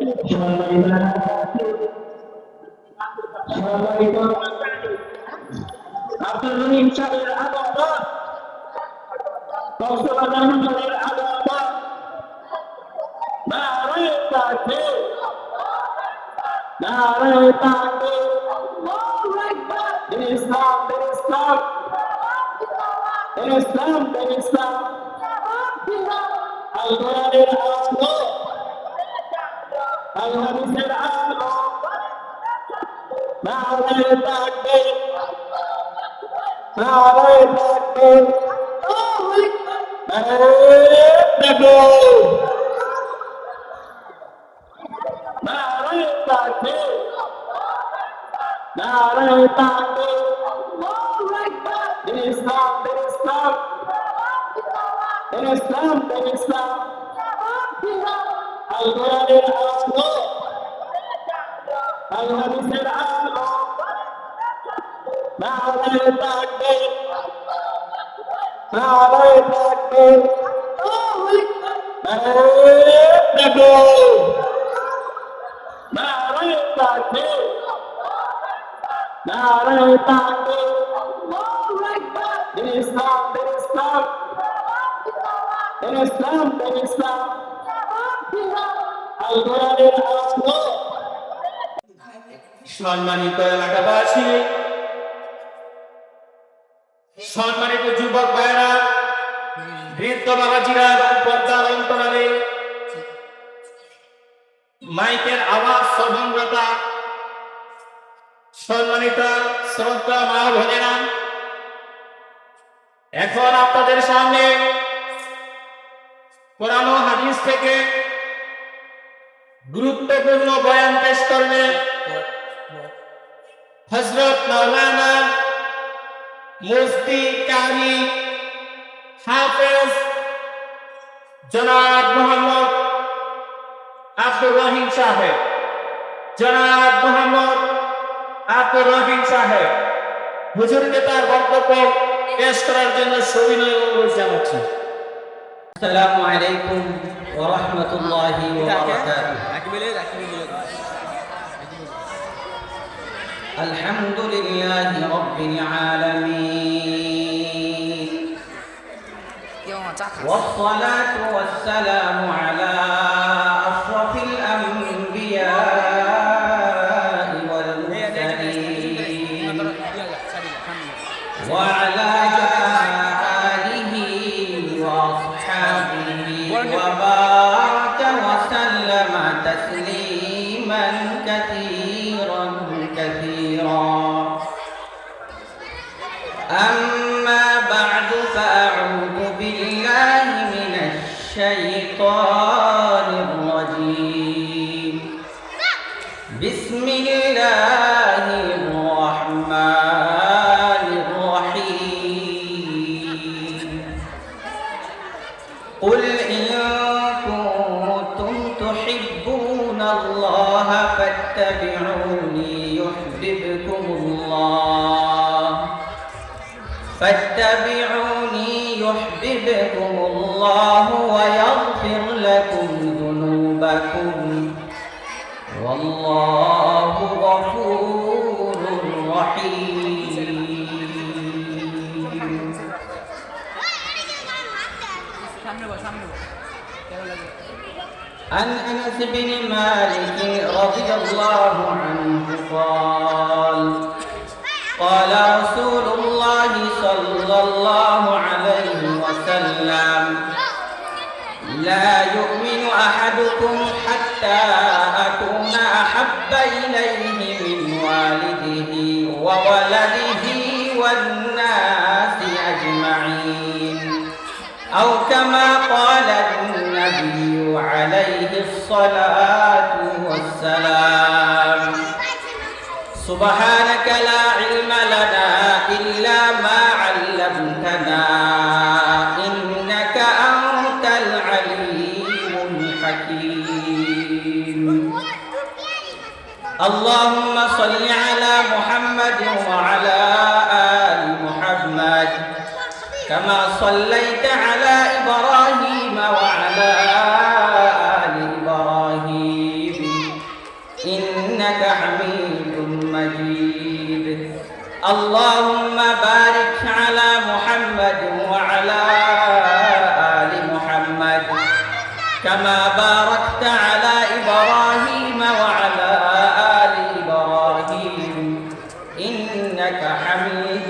সম্মানিত আব্দুল রহিম সাহেবের আগমন, কক্সবাজার হুজুরের আগমন, নারে তাকবীর, নারে তাকবীর, আল্লাহু আকবার। দিন ইসলাম, দিন ইসলাম, দিন ইসলাম, দিন ইসলাম, আল কোরআনের আলো, আল হাদিসের আলো, নারে তাকবীর, নারে তাকবীর, নারে তাকবীর, নারে তাকবীর, নারে তাকবীর, দিন ইসলাম, দিন ইসলাম, দিন ইসলাম, দিন ইসলাম, আল কোরআনের আলো, আল হাদিসের আলো, নারে তাকবীর, নারে তাকবীর, নারে তাকবীর, নারে তাকবীর, নারে তাকবীর, দিন ইসলাম, দিন ইসলাম, দিন ইসলাম, দিন ইসলাম, আল কোরআনের আলো। সম্মানিত এলাকাবাসী, সম্মানিত যুবক ভাইরা, বৃদ্ধ বাবাজিরা এবং পর্দার অন্তরালে মাইকের আওয়াজ শ্রবণরতা সম্মানিত শ্রদ্ধা মা বোনেরা, এখন আপনাদের সামনে কোরআন ও হাদিস থেকে গুরুত্বপূর্ণ বয়ান পেশ করবে হযরত মাওলানা মুফতি কারি হাফেজ জনাব মোহাম্মদ আব্দুর রহিম সাহেব। জনাব মোহাম্মদ আব্দুর রহিম সাহেব হুজুরকে তার বক্তব্য পেশ করার জন্য সবিনয় অনুরোধ জানাচ্ছি। আসসালামু আলাইকুম ওয়া রাহমাতুল্লাহি ওয়া বারাকাতুহু। আলহামদুলিল্লাহি রাব্বিল আলামিন والصلاة والسلام على أشرف الأنبياء والمرسلين وعلى آله وأصحابه وبارك وسلم تسليما كثيرا كثيرا. أما بعد فأعوذ بالله من الشيطان الرجيم. بسم الله الرحمن الرحيم. قل إن كنتم تحبون الله فاتبعوني يحببكم الله الله ويغفر لكم ذنوبكم والله غفور رحيم. عن أنس بن مالك رضي الله عنه قال قال رسول الله صلى الله عليه وسلم لا يؤمن أحدكم حتى أكون أحب إليه من والده وولده والناس أجمعين أو كما قال النبي عليه الصلاة والسلام. سبحانك لا علم لنا إلا ما علمتنا إنك أنت العليم الحكيم. اللهم صل على محمد وعلى آل محمد كما صليت على إبراهيم وعلى آل إبراهيم كما باركت على إبراهيم وعلى آل إبراهيم إنك حميد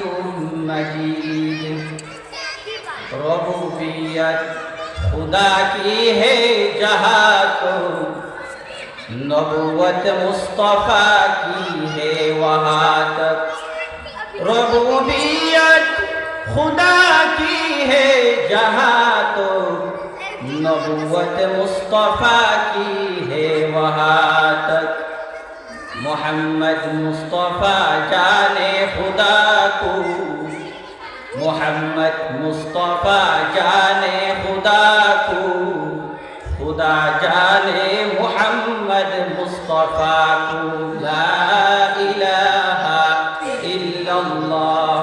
مجيد ربوبیت خدا کی ہے جہاں تو نبوت مصطفیٰ کی ہے وہاں تک ربوبیت خدا کی ہے جہاں تو نبوت مصطفیٰ کی ہے وہاں تک محمد مصطفیٰ جانے خدا کو محمد مصطفیٰ جانے خدا کو خدا جانے محمد مصطفیٰ کو لا الہ الا اللہ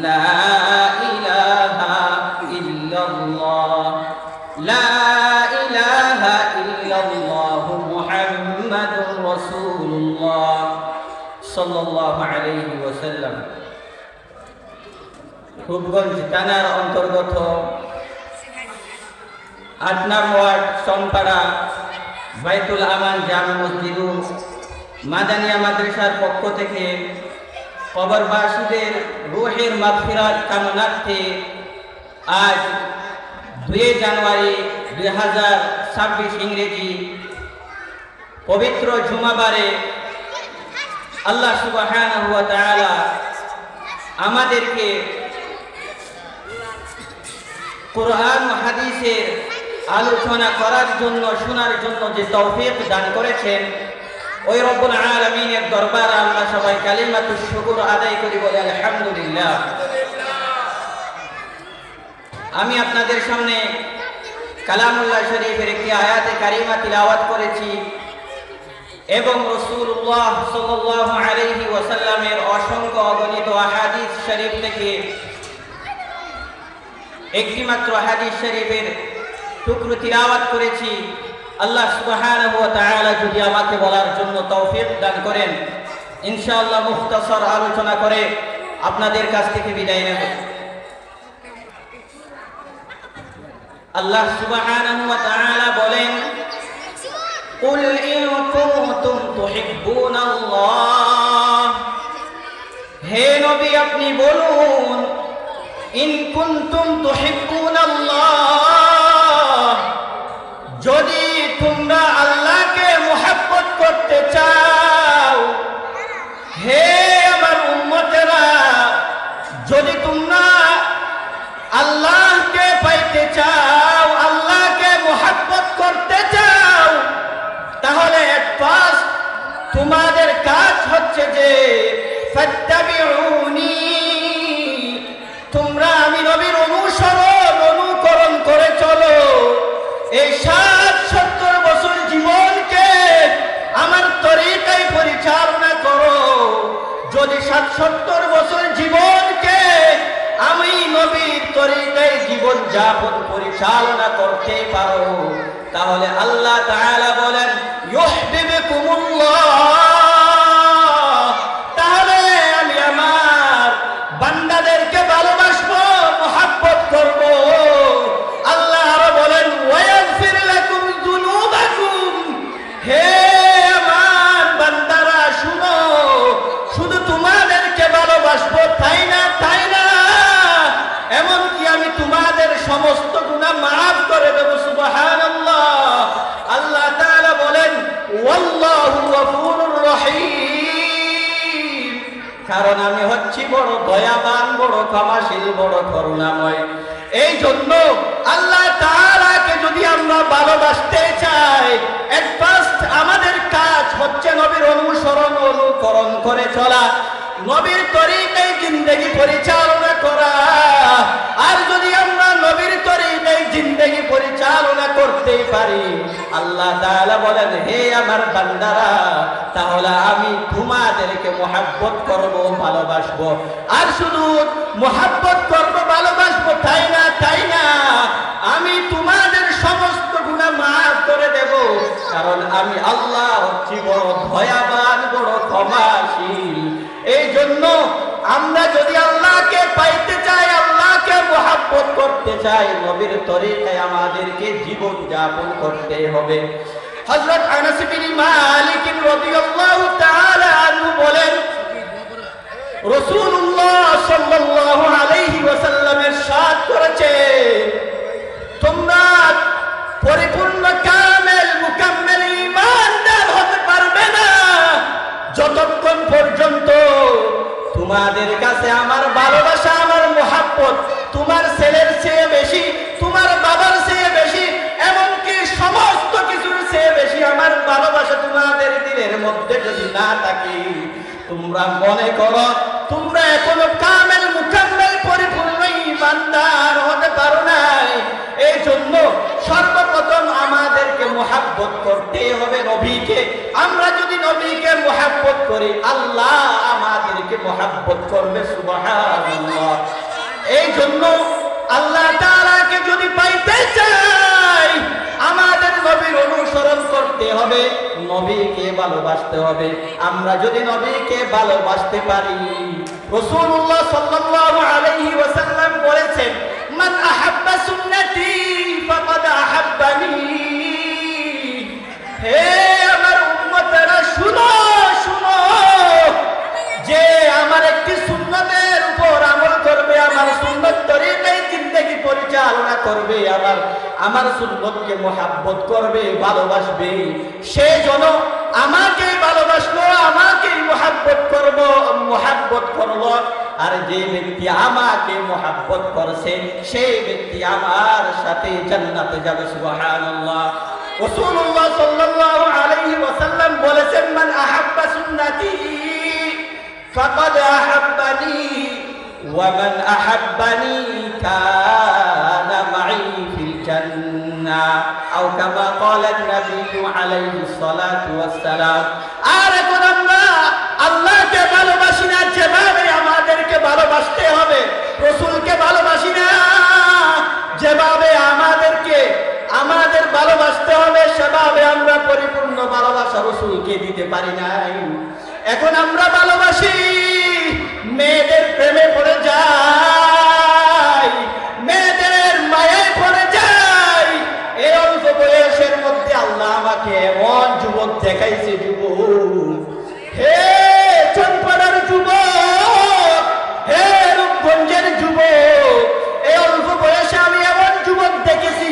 لا الہ الا اللہ لا الہ الا اللہ محمد رسول اللہ صلی اللہ علیہ وسلم রূপগঞ্জ থানার অন্তর্গত ৮ নং ওয়ার্ড সোমপাড়া বাইতুল আমান জামে মসজিদ মাদানিয়া মাদ্রাসার পক্ষ থেকে কবরবাসীদের রূহের মাগফিরাত কামনার্থে আজ ২ জানুয়ারি ২০২৬ ইংরেজি পবিত্র জুমাবারে আল্লাহ সুবহানাহু ওয়া তাআলা আমাদেরকে কোরআন ও হাদিসের আলোচনা করার জন্য শোনার জন্য যে তৌফিক দান করেছেন ওই রব্বুল আলামিনের দরবারে আমরা সবাই কালিমাতুশ শুকর আদায় করি বলে আলহামদুলিল্লাহ। আমি আপনাদের সামনে কালামুল্লাহ শরীফের একটি আয়াতে কারিমা তিলাওয়াত করেছি এবং রাসূলুল্লাহ সাল্লাল্লাহু আলাইহি ওয়াসাল্লামের অসংখ্য অগণিত হাদিস শরীফ থেকে একটি মাত্র হাদিস শরীফের টুকরো তিলাওয়াত করেছি। আল্লাহ সুবহানাহু ওয়া তাআলা যদি আমাকে বলার জন্য তৌফিক দান করেন ইনশাআল্লাহ মুখতাসার আলোচনা করে আপনাদের কাছ থেকে বিদায় নেব। আল্লাহ সুবহানাহু ওয়া তাআলা বলেন কুল ইন কুনতুম তুহিব্বুনাল্লাহ, হে নবী আপনি বলুন ইন কুনতুম তুহিব্বুনাল্লাহ, যদি তোমরা আল্লাহকে মুহাব্বত করতে চাও, হে আমার উম্মতেরা যদি তোমরা আল্লাহকে পাইতে চাও, আল্লাহকে মুহাব্বত করতে চাও, তাহলে ফার্স্ট তোমাদের কাজ হচ্ছে যে ফাত্তাবিউনি, তোমরা আমি নবীর অনুকরণ করে চলো। এই ৭০ বছর জীবনকে আমার তরিকায় পরিচালনা করো। যদি ৭০ বছর জীবনকে আমি নবীর তরিকায় জীবন যাপন পরিচালনা করতে পারো, তাহলে আল্লাহ তাআলা বলেন ইউহিব্বুকুমুল্লাহ, তাহলে আমি আমার বান্দাদেরকে ভালোবাসবো, মুহাব্বত করব। আল্লাহ আরো বলেন ওয়ায়াগফির লাকুম যুনুবাকুম, হে আমার বান্দারা শুনো, শুধু তোমাদেরকে ভালোবাসবো তাই না, এমনকি আমি তোমাদের সমস্ত গুনাহ মাফ করে দেব। সুবহানাল্লাহ। আল্লাহ তাআলা বলেন ওয়াল্লাহু গফুরুর রহিম, কারণ আমি হচ্ছি বড় দয়াবান, বড় ক্ষমাশীল, বড় করুণাময়। এই জন্য আল্লাহ তাআলাকে যদি আমরা ভালোবাসতে চাই, এট ফার্স্ট আমাদের কাজ হচ্ছে নবীর অনুকরণ করে চলা, নবীর তরিকায় জিন্দেগি পরিচালনা করা। আর যদি আমরা নবীর তরিকায় জিন্দেগি পরিচালনা করতে পারি, আল্লাহ তাআলা বলেন হে আমার বান্দারা, তাহলে আমি তোমাদেরকে মুহাব্বত করব, ভালোবাসবো। আর শুধু মুহাব্বত করব, ভালোবাসবো তাই না, আমি তোমাদের সমস্ত গুনাহ মাফ করে দেব, কারণ আমি আল্লাহ হচ্ছি বড় দয়াবান, বড় ক্ষমাশীল। এই জন্য আমরা যদি আল্লাহকে পাইতে চাই, আল্লাহকে মুহাব্বত মহব্বত করতে চাই, নবীর তরিকায় আমাদেরকে জীবন যাপন করতে হবে। হযরত আনাস বিন মালিক রাদিয়াল্লাহু তাআলা আনহু বলেন, রাসূলুল্লাহ সাল্লাল্লাহু আলাইহি ওয়াসাল্লাম ইরশাদ করেছেন, তোমরা পরিপূর্ণ কামেল মুকাম্মেল ঈমানদার হতে পারবে না যতক্ষণ পর্যন্ত তোমাদের কাছে আমার ভালোবাসা, আমার মুহাব্বত তোমার ছেলের চেয়ে বেশি, তোমার বাবার চেয়ে বেশি, এমনকি সমস্ত কিছুর চেয়ে বেশি আমার ভালোবাসা তোমাদের দিলের মধ্যে যদি না থাকে, তোমরা মনে করো তোমরা এখনো কামেল মুকাম্মেল পরিপূর্ণ ঈমানদার হতে পারো নাই। এই জন্য সর্বপ্রথম আমাদেরকে মুহাব্বত করতে হবে নবীকে। আমরা যদি নবীকে মুহাব্বত করি, আল্লাহ আমাদেরকে মুহাব্বত করবে, সুবহানাল্লাহ। এই জন্য আল্লাহ তাআলাকে যদি পাইতে চাই, আমাদের নবীর অনুসরণ করতে হবে, নবীকে ভালোবাসতে হবে। আমরা যদি নবীকে ভালোবাসতে পারি, রাসূলুল্লাহ সাল্লাল্লাহু আলাইহি ওয়াসাল্লাম বলেছেন, মান আহাব্বা সুন্নতি ফাকাদ আহাব্বানি। হে আমার উম্মতেরা, শুনো শুনো, যে আমার একটি সুন্নতের উপর আমল করবে, আমার সুন্নত তরিকায় জিন্দেগি পরিচালনা করবে, আমার সুন্নতকে মুহাব্বত করবে, ভালোবাসবে, সে যেন আমাকে ভালোবাসলো, আমাকে মুহাব্বত করলো। আর যে ব্যক্তি আমাকে মুহাব্বত করছে, সেই ব্যক্তি আমার সাথে জান্নাতে যাবে, সুবহানাল্লাহ। রাসূলুল্লাহ সাল্লাল্লাহু আলাইহি ওয়াসাল্লাম বলেছেন, মান আহাব্বা সুন্নতি ফাকাদ আহাব্বানি ওয়া মান আহাব্বানি কানা মাই ফিল জান্নাহ, আও কামা ক্বালা নবী আলাইহিস সালাতু ওয়াস সালাম। আর এখন আমরা আল্লাহকে ভালোবাসি না যেভাবে আমাদেরকে ভালোবাসতে হবে, রাসূলকে ভালোবাসি না যেভাবে আমাদের ভালোবাসতে হবে, সেভাবে আমরা পরিপূর্ণ ভালোবাসা রাসূলকে দিতে পারি নাই। এখন আমরা ভালোবাসি, মেয়েদের প্রেমে পড়ে যাই, মেয়েদের মায়ায় পড়ে যাই। এই অল্প বয়সের মধ্যে আল্লাহ আমাকে এমন যুবক দেখাইছে, যুবক, হে চনপাড়ার যুবক, হে রূপগঞ্জের যুবক, এই অল্প বয়সে আমি এমন যুবক দেখেছি,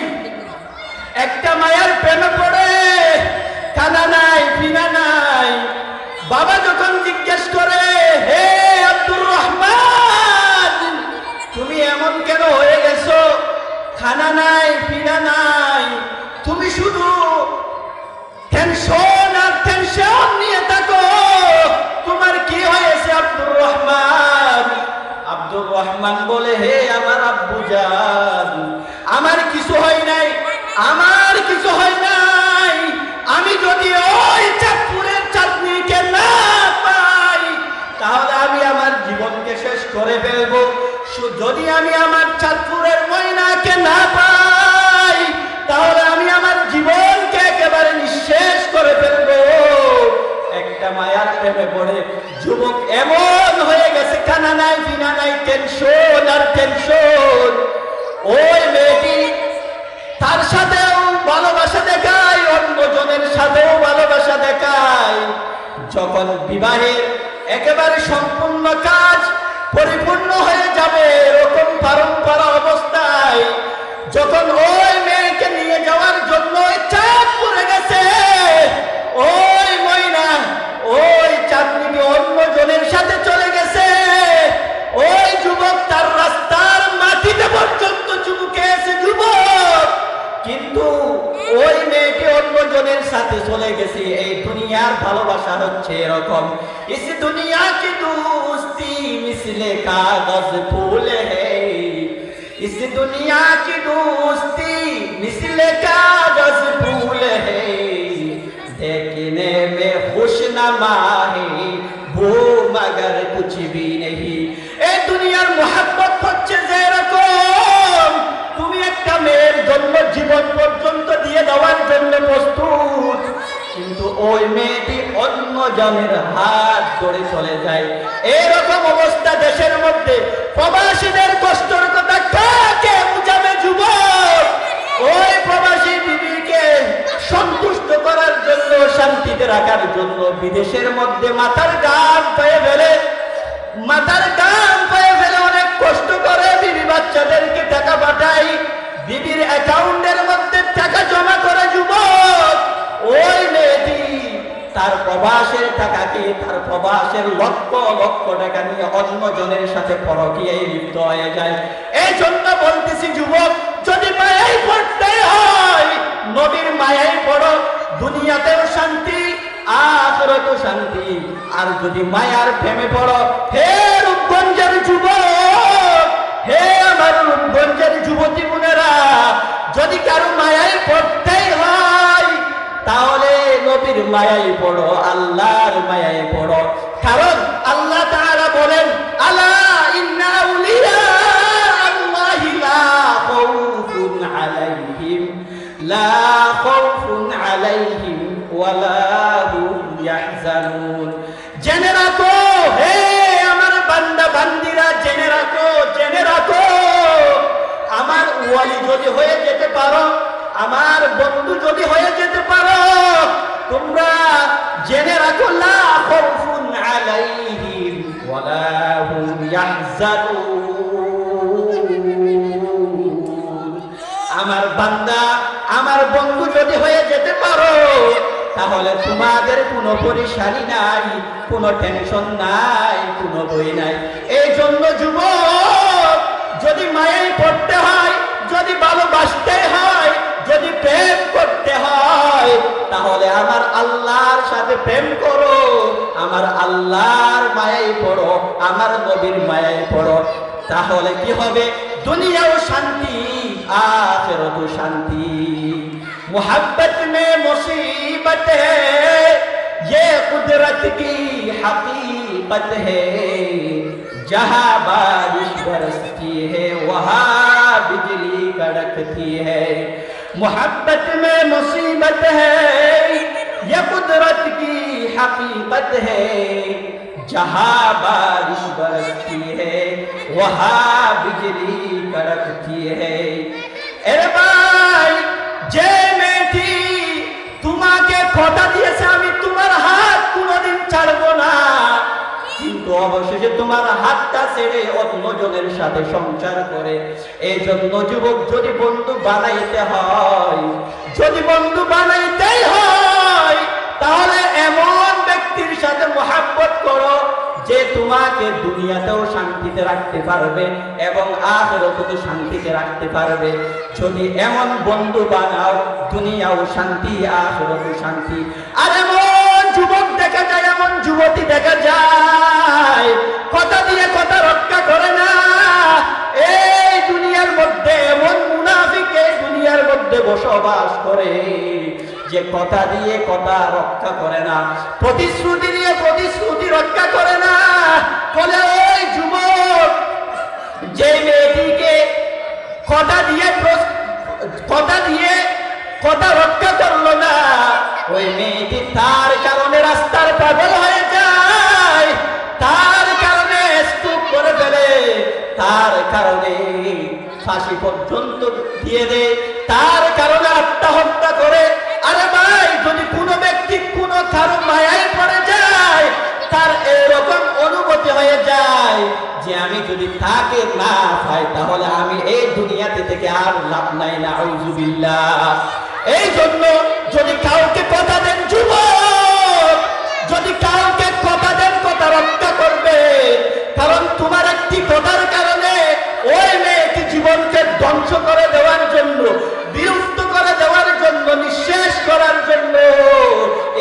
একটা মায়ের প্রেমে পড়ে খানা নাই, পিনা নাই। বাবা যখন জিজ্ঞেস করে, হে আব্দুর রহমান, তুমি এমন কেন হয়ে গেছো? খানা নাই, পিনা নাই, তুমি শুধু টেনশন আর টেনশন নিয়ে থাকো, তোমার কি হয়েছে আব্দুর রহমান? আব্দুর রহমান বলে, হে আমার আব্বু জান, আমার কিছু হয় নাই, আমার কিছু হয় নাই। আমি যদি ওই চাঁদপুরের চাঁদনিকে না পাই, তাহলে আমি আমার জীবনকে শেষ করে ফেলবো। যদি আমি আমার চাঁদপুরের ময়নাকে না পাই, তাহলে আমি আমার জীবনকে একেবারে নিঃশেষ করে ফেলবো। একটা মায়ার প্রেমে পড়ে যুবক এমন হয়ে গেছে, কানা নাই, বিনা নাই, টেনশন আর টেনশন। ওই মেয়েটি তার সাথেও ভালোবাসা দেখায়, অন্যজনের সাথেও ভালোবাসা দেখায়। যখন বিবাহের একেবারে সম্পূর্ণ কাজ পরিপূর্ণ হয়ে যাবে, এরকম পরম্পরা অবস্থায় যখন ওই মেয়েকে নিয়ে যাওয়ার জন্য চাপ পড়ে গেছে, ওই ময়না ওই চাঁদনিকে অন্যজনের সাথে চলে গেছে, ওই যুবক তার রাস্তার মাটিতে পর্যন্ত চুমুকে এসে যুবক, কিন্তু ওই মেয়েকে অন্যজনের সাথে চলে গেছে। এই দুনিয়ার ভালোবাসা হচ্ছে এরকম। ইস দুনিয়া কি দোস্তি মিসলে কাগজ ফুল হে, ইস দুনিয়া কি দোস্তি মিসলে কাগজ ফুল হে, देखने में खुशनमा है वो मगर कुछ भी नहीं। এই দুনিয়ার মোহাব্বত হচ্ছে যে এরকম, তুমি একটা মেয়ের জন্য জীবন পর্যন্ত দিয়ে দেওয়ার জন্য প্রস্তুত, কিন্তু ওই মেয়েটি অন্য জনের হাত ধরে চলে যায়। এরকম অবস্থা দেশের মধ্যে। প্রবাসীদের কষ্টের কথা কাকে ওই প্রবাসী বিবিকে সন্তুষ্ট করার জন্য, শান্তিতে রাখার জন্য বিদেশের মধ্যে মাথার ঘাম পায়ে ফেলে অনেক কষ্ট করে বিবি বাচ্চাদেরকে টাকা পাঠাই, বিবির অ্যাকাউন্টের মধ্যে টাকা জমা করে যুবক ওই মেয়েটি তার প্রবাসের টাকাকে, তার প্রবাসের লক্ষ লক্ষ টাকা নিয়ে অন্য জনের সাথে পরকীয়ায় লিপ্ত হয়ে যায়। এই জন্য বলতেছি যুবক, যদি মায়াই পড়তে হয় নবীর মায়াই পড়ো, দুনিয়াতেও শান্তি আখিরাতেও শান্তি। আর যদি মায়ার প্রেমে পড়ো, হে রূপগঞ্জের যুবক, হে আমার রূপগঞ্জের যুবতী বোনেরা, যদি কারো মায়াই পড়তেই হয় তাহলে নবীর মায়াই পড়ো, আল্লাহর মায়াই পড়ো। কারণ আল্লাহ তাআলা বলেন, আলা ইন্না আউলিয়া আল্লাহি লা খাউফুন আলাইহিম ওয়ালা হুম ইয়াহজানুন। জেনে রাখো হে আমার বান্দা বান্দিরা, জেনে রাখো আমার ওয়ালি যদি হয়ে যেতে পারো, আমার বন্ধু যদি হয়ে যেতে পারো, তোমরা জেনে রাখো লা খাউফুন আলাইহিম ওয়ালা হুম ইয়াহজানুন। আমার বান্দা আমার বন্ধু যদি হয়ে যেতে পারো, তাহলে তোমাদের কোনো পরেশানি নাই, কোনো টেনশন নাই, কোনো বই নাই। এই জন্য যুবক, যদি মায়ায় পড়তে হয়, যদি ভালোবাসতে হয়, যদি প্রেম করতে হয়, তাহলে আমার আল্লাহর সাথে প্রেম করো, আমার আল্লাহর মায়ায় পড়ো, আমার নবীর মায়ায় পড়ো। তাহলে কি হবে? দুনিয়াও শান্তি, आखिरत शांति। मोहब्बत में मुसीबत है, ये कुदरत की हकीकत है। जहाँ बारिश बरसती है वहाँ बिजली कड़कती है। मोहब्बत में मुसीबत है, ये कुदरत की हकीकत है। जहाँ बारिश बरसती है वहाँ बिजली कड़कती है। अरे भाई, যে মেয়েটি তোমাকে কথা দিয়েছে আমি তোমার হাত কোনোদিন ছাড়বো না, কিন্তু অবশেষে তোমার হাতটা ছেড়ে অন্যজনের সাথে সংসার করে। এই জন্য যুবক, যদি বন্ধু বানাইতে হয়, যদি বন্ধু বানাইতেই হয়, তাহলে এমন ব্যক্তির সাথে মহব্বত করো যে তোমাকে দুনিয়াতেও শান্তিতে রাখতে পারবে এবং আখিরাতেও শান্তিতে রাখতে পারবে। যদি এমন বন্ধু বানাও, দুনিয়াও শান্তি, আখিরাতেও শান্তি। আর এমন যুবক দেখা যায়, এমন যুবতী দেখা যায়, কথা দিয়ে কথা রক্ষা করে না। এই দুনিয়ার মধ্যে এমন মুনাফিক এই দুনিয়ার মধ্যে বসবাস করে যে কথা দিয়ে কথা রক্ষা করে না, প্রতিশ্রুতি দিয়ে প্রতিশ্রুতি রক্ষা করে না। বলে ওই যুবক যে মেয়েটিকে কথা দিয়ে কথা রক্ষা করলো না, ওই মেয়েটি তার কারণে রাস্তার পাগল হয়ে যায়, তার কারণে স্তূপ করে ফেলে, তার কারণে ফাঁসি পর্যন্ত দিয়ে দেয়, তার কারণে আত্মহত্যা করে। আরে ভাই, যদি কোনো ব্যক্তি কোনো কারো মায়ায় পড়ে যায়, তার এরকম অনুভূতি হয়ে যায় যে আমি যদি তাকে না পাই তাহলে আমি এই দুনিয়াতে থেকে আর লাভ নাই, নাউযুবিল্লাহ। এই জন্য যদি কাউকে কথা দেন যুবক, যদি কাউকে কথা দেন, কথা রক্ষা করবে। কারণ তোমার একটি কথার কারণে ওই মেয়েটি জীবনকে ধ্বংস করে দেওয়ার জন্য, বিরক্ত করে দেওয়ার জন্য, নিঃশেষ করার জন্য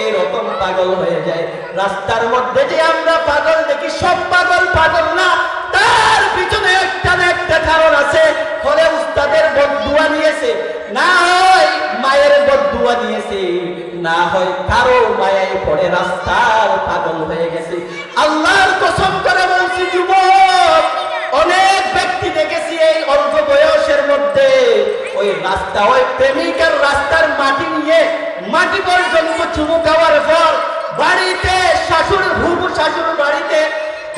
এরকম পাগল হয়ে যায়। রাস্তার মধ্যে যে আমরা পাগল দেখি, সব পাগল পাগল না, তার পিছনে একটা না একটা কারণ আছে। ফলে উস্তাদের বদদুয়া নিয়েছে, না হয় মায়ের বদদুয়া নিয়েছে, না হয় কারো মায়ায় পড়ে রাস্তার পাগল হয়ে গেছে। আল্লাহর কসম করে বলছি যুবক, অনেক ব্যক্তি দেখেছি এই অল্প বয়সের মধ্যে ওই রাস্তা, ওই প্রেমিকার রাস্তার মাটি নিয়ে, মাটি পর্যন্ত চুমু খাওয়ার পর বাড়িতে শাশুড় বাড়িতে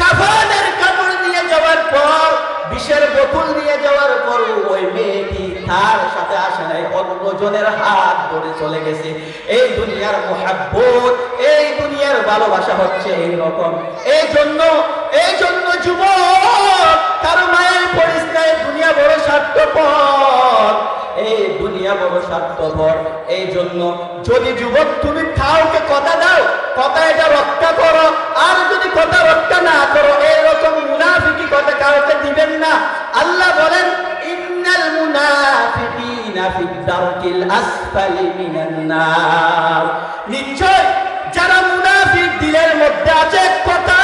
কাফনের কাপড় নিয়ে যাওয়ার পর বিষের বোতল নিয়ে যাওয়ার পর ওই মেয়েটি তার সাথে আসে নাই, অন্যজনের হাত ধরে চলে গেছে। এই দুনিয়ার মোহাব্বত, এই দুনিয়ার ভালোবাসা হচ্ছে এইরকম। এই জন্য যুবক, কারো মায়ের পড়িস না, এই দুনিয়া বড় স্বার্থপর, এই দুনিয়া বড় স্বার্থপর। এই জন্য যদি যুবক তুমি কাউকে কথা দাও, কথা এটা রক্ষা করো, আর যদি কথা রক্ষা না করো, এইরকম মুনাফিকি কথা কাউকে দিবেন না। আল্লাহ বলেন ইন্নাল মুনাফিকিনা ফিদ দারকিল আসফালি মিনান নার, নিশ্চয় যারা মুনাফিক দিলের মধ্যে আছে এক কথা,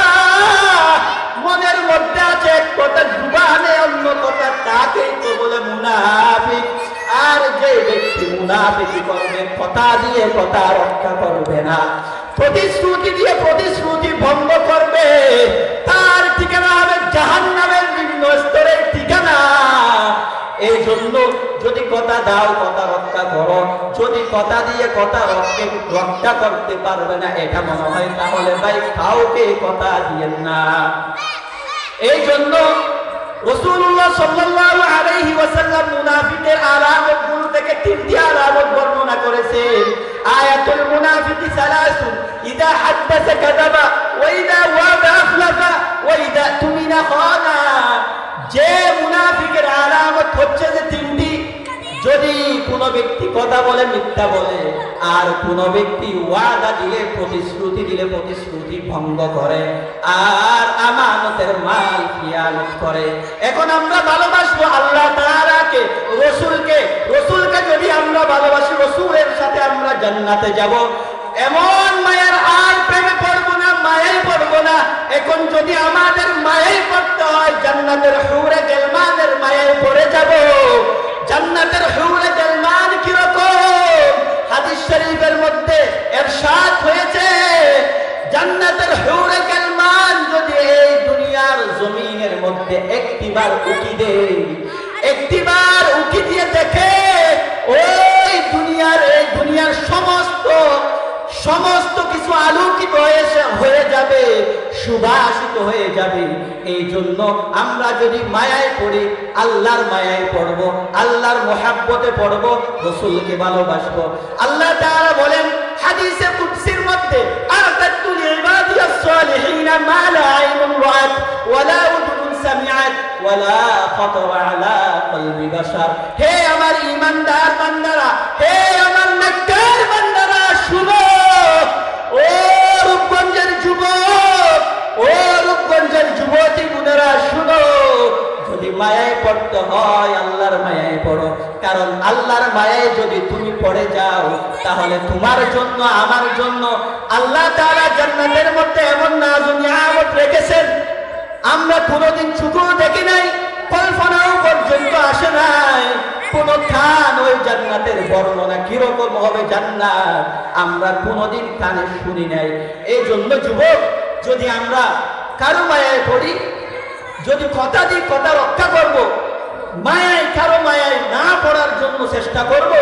মনের মধ্যে আছে এক কথা, জুবানে অন্য কথা, তাকেই তো বলে মুনাফিক। আর যে ব্যক্তি মুনাফিকি করবে, কথা দিয়ে কথা রক্ষা করবে না, প্রতিশ্রুতি দিয়ে প্রতিশ্রুতি ভঙ্গ করবে, তার ঠিকানা হবে জাহান্নামের নিম্ন স্তরের ঠিকানা। এই জন্য যদি কথা দাও, কথা রক্ষা করো। যদি কথা দিয়ে কথা রক্ষা করতে পারবে না এটা মনে হয়, তাহলে ভাই কাউকে কথা দিয়েন না। এই জন্য রাসূলুল্লাহ সাল্লাল্লাহু আলাইহি ওয়াসাল্লাম মুনাফিকের আলামতগুলো থেকে তিনটি আলামত বর্ণনা করেছেন। আয়াতুল মুনাফিকি সালাসুন, ইযা হাদাসা কাযাবা, ওয়া ইযা ওয়াদা আখলাফা, ওয়া ইযা তুমিনা খানা। যে মুনাফিকের আলামত হচ্ছে যে তিনটি, যদি কোনো ব্যক্তি কথা বলে মিথ্যা বলে, আর কোনো ব্যক্তি ওয়াদা দিলে, প্রতিশ্রুতি দিলে প্রতিশ্রুতি ভঙ্গ করে, আর আমানতের মাল খিয়ানত করে। এখন আমরা ভালোবাসবো আল্লাহ তাআলাকে, রসুলকে যদি আমরা ভালোবাসি, রসুলের সাথে আমরা জান্নাতে যাব। এমন মায়ের আর প্রেমে পড়বো না, মায়াই পড়বো না। এখন যদি আমাদের মায়াই পড়তে হয়, জান্নাতের হুরে গেলমানের মায়াই পড়ে যাব। জান্নাতের হুরে গেলমান কিরকম? হাদিস শরীফের মধ্যে ইরশাদ হয়েছে, জান্নাতের হুরে গেলমান যদি এই দুনিয়ার জমিনের মধ্যে একটিবার উকি দেয়, একটিবার উকি দিয়ে দেখে, ওই দুনিয়ার সমস্ত কিছু আলোকিত হয়ে যাবে, সুবাসিত হয়ে যাবে। এই জন্য আমরা যদি মায়ায় পড়ি, আল্লাহর মায়ায় পড়ব, আল্লাহর মোহাব্বতে পড়ব, রাসূলকে ভালোবাসবো। আল্লাহ তাআলা বলেন হাদিসে কুদসির মধ্যে, আ'তাদতু লিইবাদিয়াস সালিহিনা মা লা আইনুন রাআত ওয়া লা উযুনুন সামিআত ওয়া লা খাতারা আলা কলবি বাশার। হে আমার ঈমানদার বান্দারা, হে আমার নেককার বান্দারা, শুনো। ও রূপগঞ্জের যুবক, ও রূপগঞ্জের যুবতী বোনেরা, শুনো। যদি মায়ায় পড়তে হয়, আল্লাহর মায়ায় পড়ো। কারণ আল্লাহর মায়ায় যদি তুমি পড়ে যাও, তাহলে তোমার জন্য, আমার জন্য আল্লাহ তাআলা জান্নাতের মধ্যে এমন নাজ নিয়ামত রেখেছেন, আমরা কোনোদিন চোখেও দেখি নাই, কল্পনাও পর্যন্ত আসে নাই। কোন খান ওই জান্নাতের বর্ণনা কিরকম হবে জান্নাত, আমরা কোনোদিন কানে শুনি নাই। এই জন্য যুবক, যদি আমরা কারো মায়ায় পড়ি, যদি কথা দিই কথা রক্ষা করব, কারো মায়ায় না পড়ার জন্য চেষ্টা করব।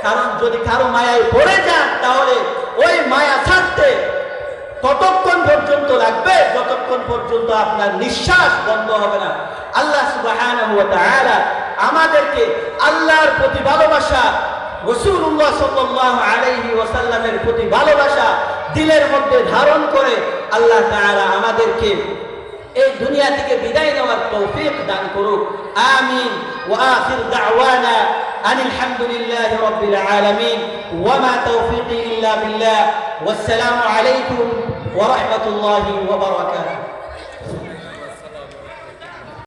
কারণ যদি কারো মায়ায় পড়ে যান, তাহলে ওই মায়া ছাড়তে ততক্ষণ পর্যন্ত লাগবে যতক্ষণ পর্যন্ত আপনার নিঃশ্বাস বন্ধ হবে না। আল্লাহ সুবহানাহু ওয়া তাআলা আমাদেরকে আল্লাহর প্রতি ভালোবাসা, রাসূলুল্লাহ সাল্লাল্লাহু আলাইহি ওয়াসাল্লামের প্রতি ভালোবাসা দিলের মধ্যে ধারণ করে আল্লাহ তাআলা আমাদেরকে এই দুনিয়া থেকে বিদায় নেওয়ার তৌফিক দান করুক। আমিন। ওয়া আখির দাওয়ানা আনিল হামদুলিল্লাহি রাব্বিল আলামিন ওয়া মা তৌফিকি ইল্লা বিল্লাহ। ওয়াসসালামু আলাইকুম ওয়া রাহমাতুল্লাহি ওয়া বারাকাতুহু।